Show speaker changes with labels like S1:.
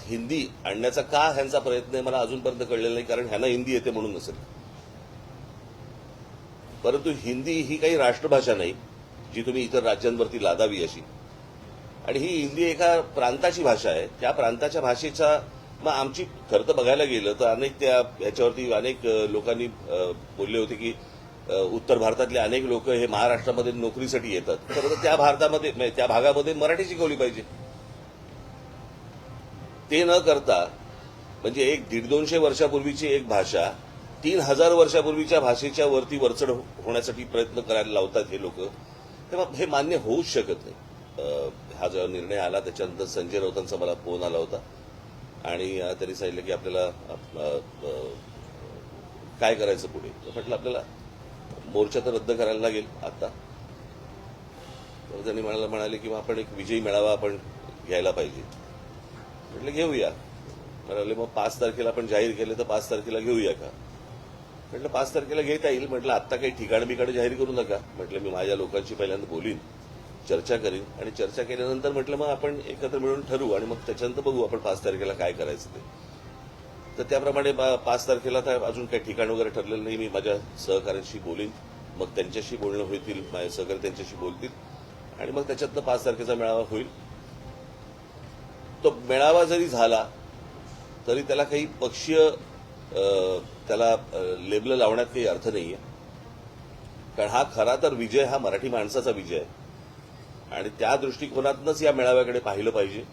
S1: हिंदी आणण्याचा का ह्यांचा प्रयत्न आहे मला अजूनपर्यंत कळलेला नाही, कारण ह्यांना हिंदी येते म्हणून नसेल. परंतु हिंदी ही काही राष्ट्रभाषा नाही जी तुम्ही इतर राज्यांवरती लादावी अशी. आणि ही हिंदी एका प्रांताची भाषा आहे. त्या प्रांताच्या भाषेचा मग आमची खरं तर बघायला गेलं तर अनेक त्या ह्याच्यावरती अनेक लोकांनी बोलले होते की उत्तर भारतातले अनेक लोक हे महाराष्ट्रामध्ये नोकरीसाठी येतात. खरं तर त्या भागामध्ये मराठी शिकवली पाहिजे. ते न करता म्हणजे 100-150 वर्षापूर्वीची एक भाषा 3000 वर्षापूर्वीच्या भाषेच्या वरती वरचढ होण्यासाठी प्रयत्न करायला लावतात हे लोक. तेव्हा हे मान्य होऊच शकत नाही. हा जो निर्णय आला त्याच्यानंतर संजय राऊतांचा मला फोन आला होता आणि त्यांनी सांगितलं की आपल्याला काय करायचं पुढे. म्हटलं आपल्याला मोर्चा तर रद्द करायला लागेल आता. तर त्यांनी म्हणाले की आपण एक विजयी मेळावा आपण घ्यायला पाहिजे. म्हटलं घेऊया. म्हणाले मग 5 तारखेला आपण जाहीर केले तर 5 तारखेला घेऊया का. म्हटलं 5 तारखेला घेता येईल. म्हटलं आत्ता काही ठिकाण बिकाणं जाहीर करू नका. म्हटलं मी माझ्या लोकांशी पहिल्यांदा बोलीन, चर्चा करीन आणि चर्चा केल्यानंतर म्हटलं मग आपण एकत्र मिळून ठरवू आणि मग त्याच्यानंतर बघू आपण 5 तारखेला काय करायचं ते. तर त्याप्रमाणे 5 तारखेला तर अजून काही ठिकाण वगैरे ठरलेलं नाही. मी माझ्या सहकाऱ्यांशी बोलीन, मग त्यांच्याशी बोलणं होतील, माझे सहकारी त्यांच्याशी बोलतील आणि मग त्याच्यातनं 5 तारखेचा मेळावा होईल. तो मेळावा जरी झाला तरी त्याला काही पक्षीय त्याला लेबल लावण्यात काही अर्थ नाहीये. कारण हा खरा तर विजय हा मराठी माणसाचा विजय आहे आणि त्या दृष्टिकोनातूनच या मेळाव्याकडे पाहिलं पाहिजे.